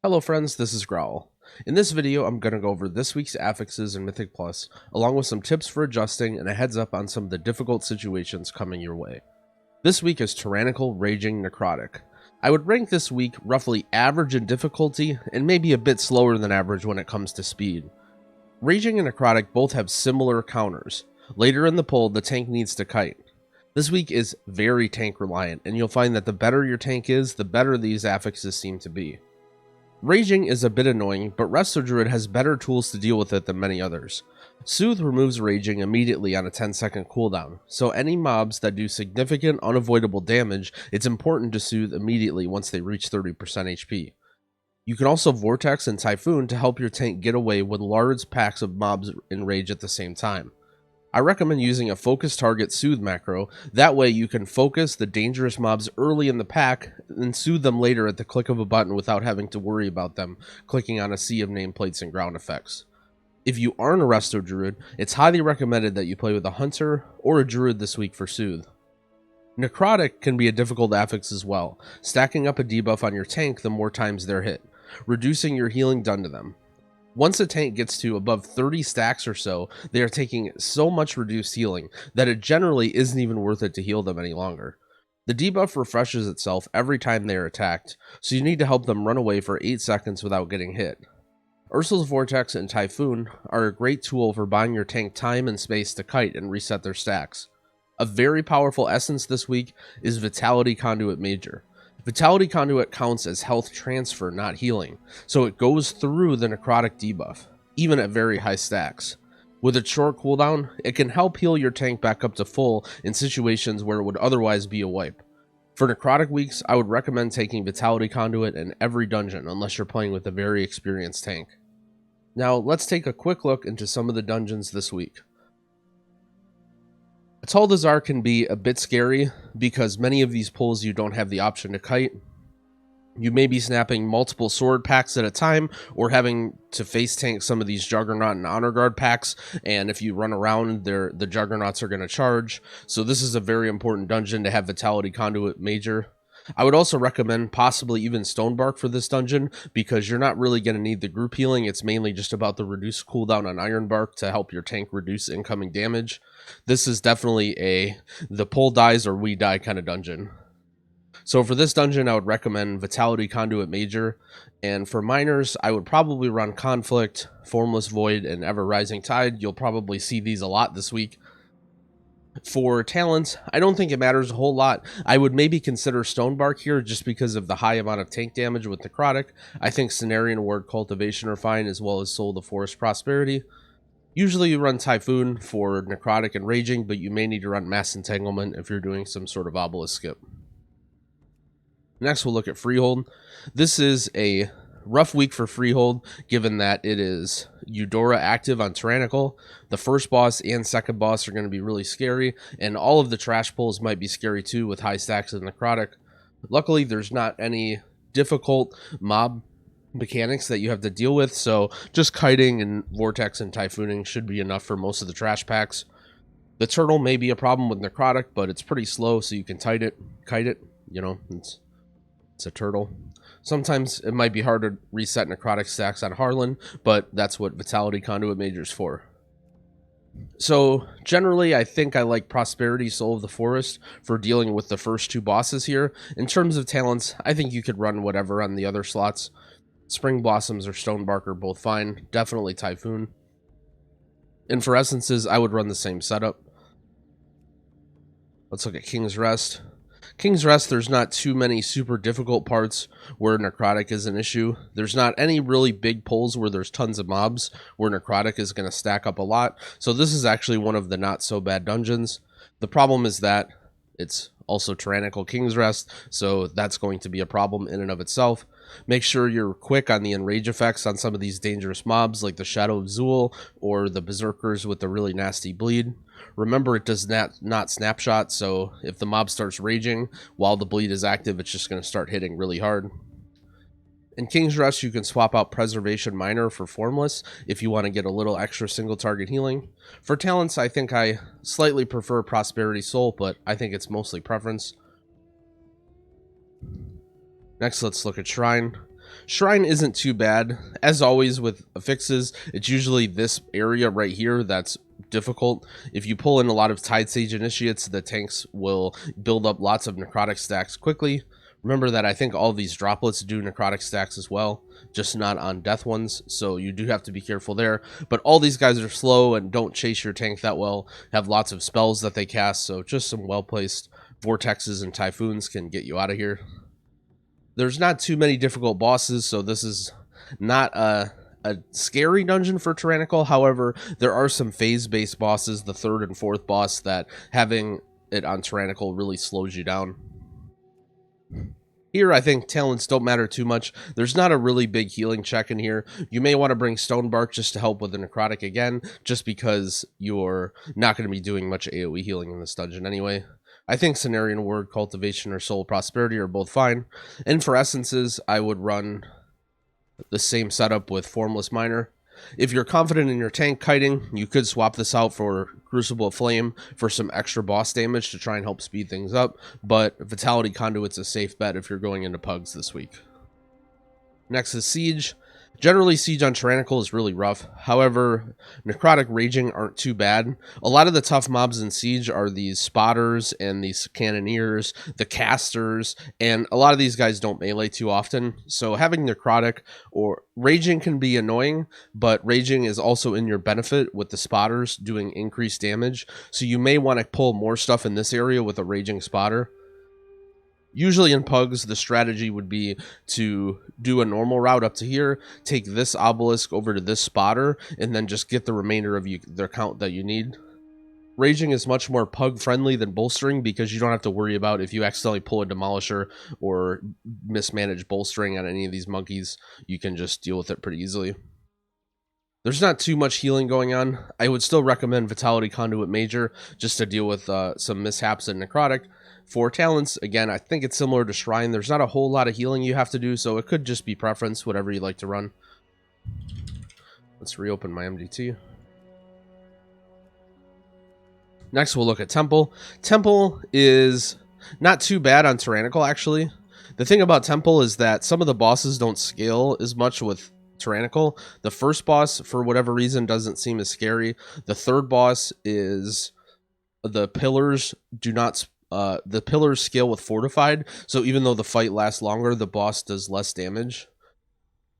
Hello friends, this is Growl. In this video, I'm going to go over this week's affixes in Mythic Plus, along with some tips for adjusting and a heads up on some of the difficult situations coming your way. This week is Tyrannical, Raging, Necrotic. I would rank this week roughly average in difficulty, and maybe a bit slower than average when it comes to speed. Raging and Necrotic both have similar counters. Later in the pull, the tank needs to kite. This week is very tank reliant, and you'll find that the better your tank is, the better these affixes seem to be. Raging is a bit annoying, but Resto Druid has better tools to deal with it than many others. Soothe removes Raging immediately on a 10-second cooldown, so any mobs that do significant unavoidable damage, it's important to Soothe immediately once they reach 30% HP. You can also Vortex and Typhoon to help your tank get away with large packs of mobs enrage at the same time. I recommend using a focus target soothe macro, that way you can focus the dangerous mobs early in the pack and soothe them later at the click of a button without having to worry about them clicking on a sea of nameplates and ground effects. If you aren't a Resto Druid, it's highly recommended that you play with a Hunter or a Druid this week for soothe. Necrotic can be a difficult affix as well, stacking up a debuff on your tank the more times they're hit, reducing your healing done to them. Once a tank gets to above 30 stacks or so, they are taking so much reduced healing that it generally isn't even worth it to heal them any longer. The debuff refreshes itself every time they are attacked, so you need to help them run away for 8 seconds without getting hit. Ursul's Vortex and Typhoon are a great tool for buying your tank time and space to kite and reset their stacks. A very powerful essence this week is Vitality Conduit Major. Vitality Conduit counts as health transfer, not healing, so it goes through the Necrotic debuff, even at very high stacks. With its short cooldown, it can help heal your tank back up to full in situations where it would otherwise be a wipe. For Necrotic weeks, I would recommend taking Vitality Conduit in every dungeon unless you're playing with a very experienced tank. Now, let's take a quick look into some of the dungeons this week. Taldazar can be a bit scary because many of these pulls you don't have the option to kite. You may be snapping multiple sword packs at a time or having to face tank some of these Juggernaut and Honor Guard packs, and if you run around, the Juggernauts are going to charge. So this is a very important dungeon to have Vitality Conduit Major. I would also recommend possibly even Stonebark for this dungeon because you're not really going to need the group healing. It's mainly just about the reduced cooldown on Ironbark to help your tank reduce incoming damage. This is definitely the pull dies or we die kind of dungeon. So for this dungeon, I would recommend Vitality Conduit Major, and for minors, I would probably run Conflict, Formless Void, and Ever Rising Tide. You'll probably see these a lot this week. For talents, I don't think it matters a whole lot. I would maybe consider Stonebark here just because of the high amount of tank damage with Necrotic. I think Cenarian Ward Cultivation are fine, as well as Soul of the Forest Prosperity. Usually you run Typhoon for Necrotic and Raging, but you may need to run Mass Entanglement if you're doing some sort of Obelisk skip. Next, we'll look at Freehold. This is a rough week for Freehold, given that it is Eudora active on Tyrannical. The first boss and second boss are going to be really scary, and all of the trash pulls might be scary too with high stacks of Necrotic. Luckily, there's not any difficult mob mechanics that you have to deal with, so just kiting and Vortex and Typhooning should be enough for most of the trash packs. The turtle may be a problem with Necrotic, but it's pretty slow, so you can kite it, you know, it's a turtle. Sometimes it might be hard to reset Necrotic stacks on Harlan, but that's what Vitality Conduit Major is for. So generally, I think I like Prosperity, Soul of the Forest for dealing with the first two bosses here. In terms of talents, I think you could run whatever on the other slots. Spring Blossoms or Stonebark are both fine. Definitely Typhoon. And for essences, I would run the same setup. Let's look at King's Rest. King's Rest, there's not too many super difficult parts where Necrotic is an issue. There's not any really big pulls where there's tons of mobs where Necrotic is going to stack up a lot. So this is actually one of the not so bad dungeons. The problem is that it's also Tyrannical King's Rest, so that's going to be a problem in and of itself. Make sure you're quick on the enrage effects on some of these dangerous mobs like the Shadow of Zool or the Berserkers with the really nasty bleed. Remember, it does not snapshot, so if the mob starts raging while the bleed is active, it's just going to start hitting really hard. In King's Rest, you can swap out Preservation Minor for Formless if you want to get a little extra single target healing. For talents, I think I slightly prefer Prosperity Soul, but I think it's mostly preference. Next, let's look at Shrine. Shrine isn't too bad. As always with affixes, it's usually this area right here that's difficult. If you pull in a lot of Tide Sage Initiates, the tanks will build up lots of necrotic stacks quickly. Remember that I think all these droplets do necrotic stacks as well, just not on death ones, so you do have to be careful there. But all these guys are slow and don't chase your tank that well, have lots of spells that they cast, so just some well-placed vortexes and typhoons can get you out of here. There's not too many difficult bosses, so this is not a scary dungeon for Tyrannical. However, there are some phase-based bosses, the third and fourth boss, that having it on Tyrannical really slows you down. Here, I think talents don't matter too much. There's not a really big healing check in here. You may want to bring Stonebark just to help with the necrotic again, just because you're not going to be doing much AoE healing in this dungeon anyway. I think Cenarian Word, Cultivation, or Soul Prosperity are both fine. And for essences, I would run the same setup with Formless Miner. If you're confident in your tank kiting, you could swap this out for Crucible of Flame for some extra boss damage to try and help speed things up, but Vitality Conduit's a safe bet if you're going into Pugs this week. Next is Siege. Generally, Siege on Tyrannical is really rough. However, Necrotic Raging aren't too bad. A lot of the tough mobs in Siege are these Spotters and these Cannoneers, the Casters, and a lot of these guys don't melee too often. So having Necrotic or Raging can be annoying, but Raging is also in your benefit with the Spotters doing increased damage. So you may want to pull more stuff in this area with a Raging Spotter. Usually in Pugs, the strategy would be to do a normal route up to here, take this obelisk over to this spotter, and then just get the remainder of their count that you need. Raging is much more Pug friendly than bolstering because you don't have to worry about if you accidentally pull a Demolisher or mismanage bolstering on any of these monkeys. You can just deal with it pretty easily. There's not too much healing going on. I would still recommend Vitality Conduit Major just to deal with some mishaps in Necrotic. For talents, again, I think it's similar to Shrine. There's not a whole lot of healing you have to do, so it could just be preference, whatever you like to run. Let's reopen my MDT. Next, we'll look at Temple. Temple is not too bad on Tyrannical, actually. The thing about Temple is that some of the bosses don't scale as much with Tyrannical. The first boss, for whatever reason, doesn't seem as scary. The third boss is... the pillars do not... the pillars scale with Fortified, so even though the fight lasts longer, the boss does less damage.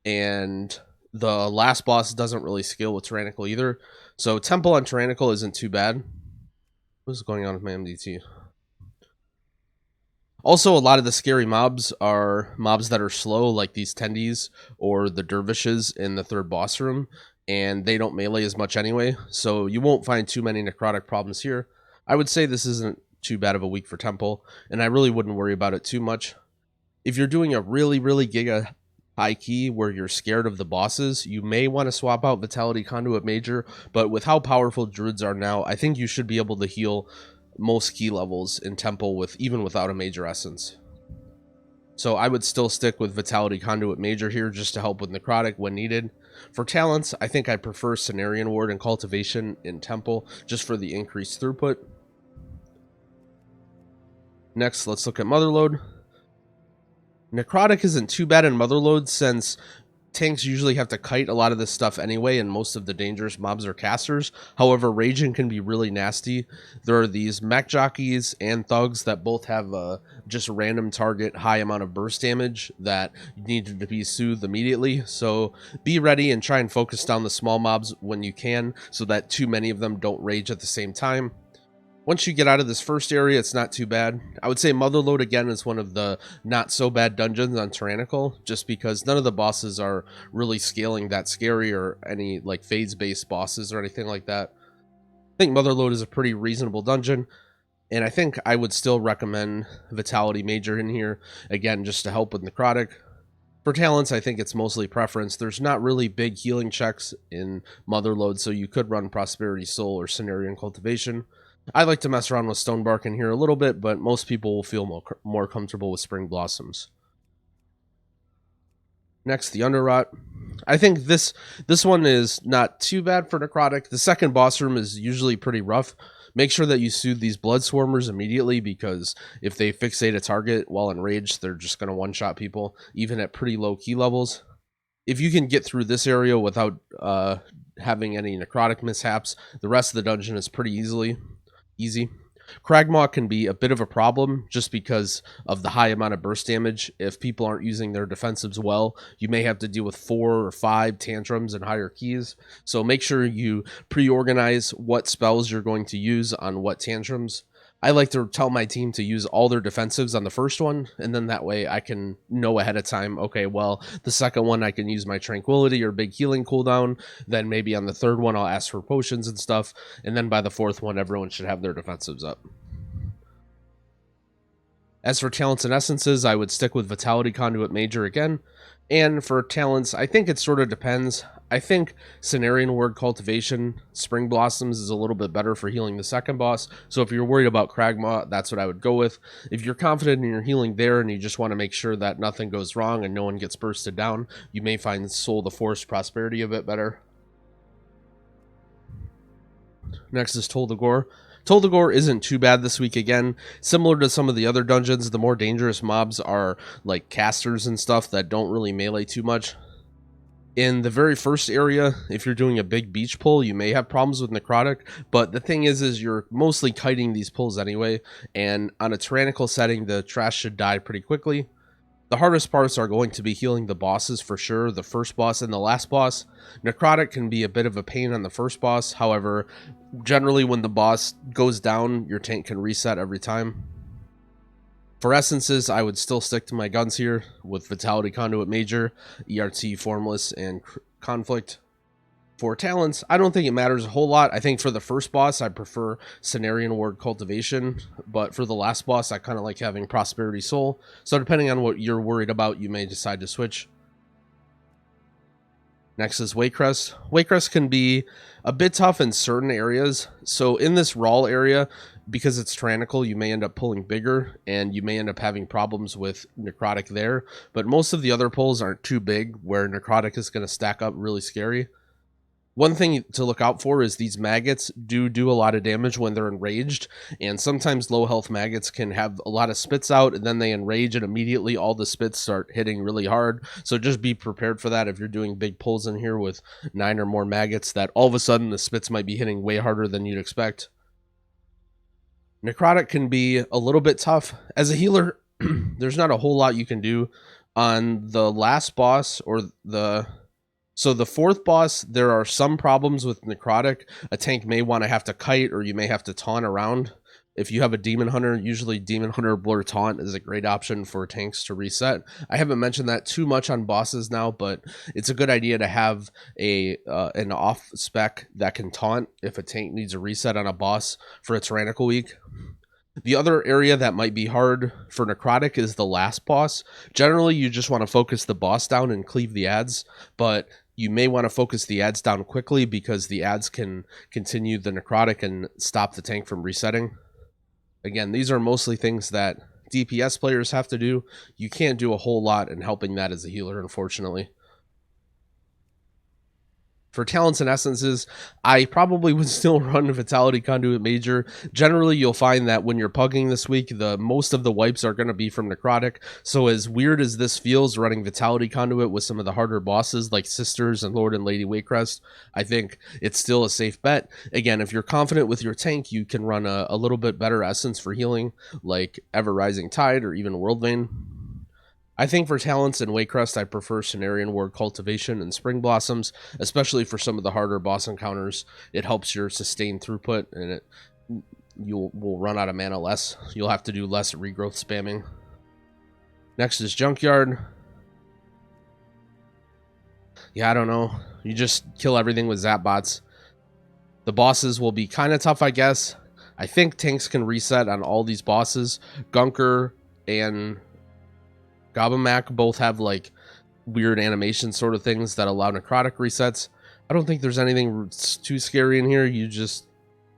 And the last boss doesn't really scale with Tyrannical either. So Temple on Tyrannical isn't too bad. What's going on with my MDT? Also, a lot of the scary mobs are mobs that are slow, like these Tendies or the Dervishes in the third boss room, and they don't melee as much anyway, so you won't find too many necrotic problems here. I would say this isn't too bad of a week for Temple, and I really wouldn't worry about it too much. If you're doing a really giga high key where you're scared of the bosses, you may want to swap out Vitality Conduit Major, but with how powerful Druids are now, I think you should be able to heal most key levels in Temple with even without a Major Essence. So I would still stick with Vitality Conduit Major here just to help with Necrotic when needed. For talents, I think I prefer Cenarian Ward and Cultivation in Temple just for the increased throughput. Next, let's look at Motherlode. Necrotic isn't too bad in Motherlode since tanks usually have to kite a lot of this stuff anyway, and most of the dangerous mobs are casters. However, Raging can be really nasty. There are these mech jockeys and thugs that both have just a random target, high amount of burst damage that needed to be soothed immediately. So be ready and try and focus down the small mobs when you can so that too many of them don't rage at the same time. Once you get out of this first area, it's not too bad. I would say Motherlode, again, is one of the not-so-bad dungeons on Tyrannical, just because none of the bosses are really scaling that scary or any, like, phase-based bosses or anything like that. I think Motherlode is a pretty reasonable dungeon, and I think I would still recommend Vitality Major in here, again, just to help with Necrotic. For talents, I think it's mostly preference. There's not really big healing checks in Motherlode, so you could run Prosperity Soul or Cenarian Cultivation. I like to mess around with Stonebark in here a little bit, but most people will feel more comfortable with Spring Blossoms. Next, the Underrot. I think this one is not too bad for Necrotic. The second boss room is usually pretty rough, Make sure that you soothe these blood swarmers immediately, because if they fixate a target while enraged, they're just going to one-shot people, even at pretty low key levels. If you can get through this area without having any necrotic mishaps, the rest of the dungeon is pretty easy. Cragmaw can be a bit of a problem just because of the high amount of burst damage. If people aren't using their defensives well, you may have to deal with 4 or 5 tantrums and higher keys. So make sure you pre-organize what spells you're going to use on what tantrums. I like to tell my team to use all their defensives on the first one, and then that way I can know ahead of time, okay, well, the second one I can use my tranquility or big healing cooldown, then maybe on the third one I'll ask for potions and stuff, and then by the fourth one everyone should have their defensives up. As for talents and essences, I would stick with Vitality Conduit Major again. And for talents, I think it sort of depends. I think Cenarian Word Cultivation, Spring Blossoms is a little bit better for healing the second boss. So if you're worried about Cragmaw, that's what I would go with. If you're confident in your healing there and you just want to make sure that nothing goes wrong and no one gets bursted down, you may find Soul the Forest Prosperity a bit better. Next is Tol Dagor. Tol Dagor isn't too bad this week again. Similar to some of the other dungeons, the more dangerous mobs are like casters and stuff that don't really melee too much. In the very first area, if you're doing a big beach pull, you may have problems with Necrotic, but the thing is you're mostly kiting these pulls anyway, and on a Tyrannical setting, the trash should die pretty quickly. The hardest parts are going to be healing the bosses for sure, the first boss and the last boss. Necrotic can be a bit of a pain on the first boss, however, generally when the boss goes down, your tank can reset every time. For essences, I would still stick to my guns here with Vitality Conduit Major, ERT Formless, and Conflict. For talents, I don't think it matters a whole lot. I think for the first boss, I prefer Cenarian Word Cultivation, but for the last boss, I kind of like having Prosperity Soul. So depending on what you're worried about, you may decide to switch. Next is Waycrest. Waycrest can be a bit tough in certain areas. So in this Rawl area, because it's Tyrannical, you may end up pulling bigger, and you may end up having problems with Necrotic there. But most of the other pulls aren't too big, where Necrotic is going to stack up really scary. One thing to look out for is these maggots do a lot of damage when they're enraged, and sometimes low health maggots can have a lot of spits out, and then they enrage, and immediately all the spits start hitting really hard. So just be prepared for that if you're doing big pulls in here with 9 or more maggots, that all of a sudden the spits might be hitting way harder than you'd expect. Necrotic can be a little bit tough. As a healer, there's not a whole lot you can do. On the last boss, or So the fourth boss, there are some problems with Necrotic. A tank may want to have to kite, or you may have to taunt around. If you have a Demon Hunter, usually Demon Hunter Blur Taunt is a great option for tanks to reset. I haven't mentioned that too much on bosses now, but it's a good idea to have an off spec that can taunt if a tank needs a reset on a boss for a Tyrannical week. The other area that might be hard for Necrotic is the last boss. Generally, you just want to focus the boss down and cleave the adds, but you may want to focus the adds down quickly because the adds can continue the Necrotic and stop the tank from resetting. Again, these are mostly things that DPS players have to do. You can't do a whole lot in helping that as a healer, unfortunately. For talents and essences, I probably would still run Vitality Conduit Major. Generally, you'll find that when you're pugging this week, most of the wipes are going to be from Necrotic. So as weird as this feels, running Vitality Conduit with some of the harder bosses like Sisters and Lord and Lady Waycrest, I think it's still a safe bet. Again, if you're confident with your tank, you can run a little bit better essence for healing, like Ever Rising Tide or even World Vein. I think for talents in Waycrest, I prefer Cenarian Word Cultivation and Spring Blossoms, especially for some of the harder boss encounters. It helps your sustained throughput, and you will run out of mana less. You'll have to do less regrowth spamming. Next is Junkyard. Yeah, I don't know. You just kill everything with zap bots. The bosses will be kind of tough, I guess. I think tanks can reset on all these bosses. Gunker and Gobamak both have like weird animation sort of things that allow Necrotic resets. I don't think there's anything too scary in here. You just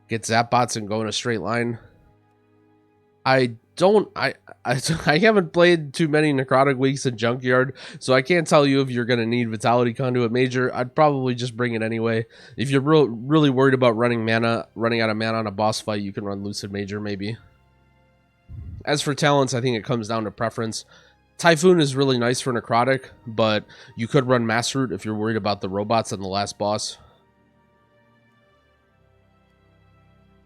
get zap bots and go in a straight line. I don't I I haven't played too many Necrotic weeks in Junkyard, so I can't tell you if you're gonna need Vitality Conduit Major. I'd probably just bring it anyway. If you're really worried about running out of mana on a boss fight, you can run Lucid Major maybe. As for talents, I think it comes down to preference. Typhoon is really nice for Necrotic, but you could run Mass Root if you're worried about the robots on the last boss.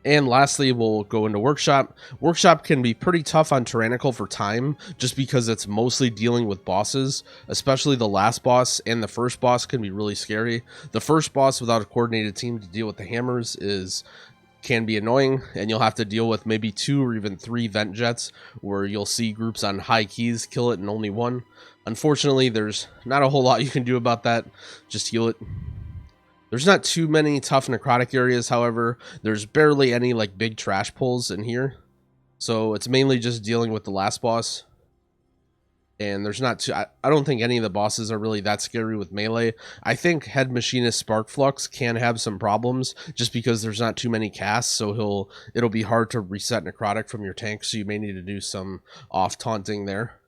And lastly, we'll go into Workshop. Workshop can be pretty tough on Tyrannical for time, just because it's mostly dealing with bosses, especially the last boss, and the first boss can be really scary. The first boss without a coordinated team to deal with the hammers can be annoying, and you'll have to deal with maybe 2 or even 3 vent jets, where you'll see groups on high keys kill it and only 1. Unfortunately, there's not a whole lot you can do about that, just heal it. There's not too many tough Necrotic areas, however. There's barely any like big trash pulls in here. So it's mainly just dealing with the last boss. And there's not too... I don't think any of the bosses are really that scary with melee. I think Head Machinist Sparkflux can have some problems, just because there's not too many casts, so it'll be hard to reset Necrotic from your tank, so you may need to do some off-taunting there.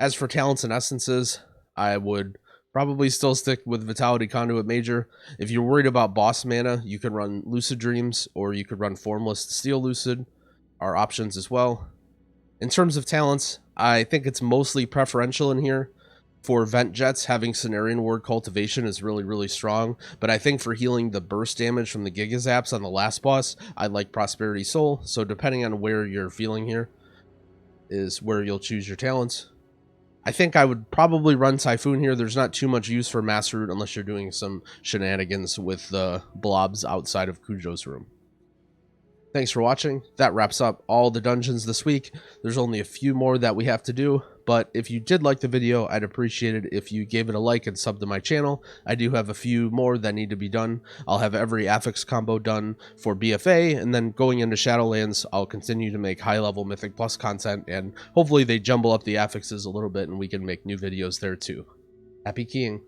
As for talents and essences, I would probably still stick with Vitality Conduit Major. If you're worried about boss mana, you could run Lucid Dreams, or you could run Formless Steel Lucid, are options as well. In terms of talents, I think it's mostly preferential in here. For Vent Jets, having Cenarian Ward Cultivation is really, really strong, but I think for healing the burst damage from the Giga Zaps on the last boss, I like Prosperity Soul, so depending on where you're feeling here is where you'll choose your talents. I think I would probably run Typhoon here. There's not too much use for Mass Root unless you're doing some shenanigans with the blobs outside of Cujo's room. Thanks for watching. That wraps up all the dungeons this week. There's only a few more that we have to do, but if you did like the video, I'd appreciate it if you gave it a like and sub to my channel. I do have a few more that need to be done. I'll have every affix combo done for BFA, and then going into Shadowlands, I'll continue to make high-level Mythic Plus content, and hopefully they jumble up the affixes a little bit and we can make new videos there too. Happy keying.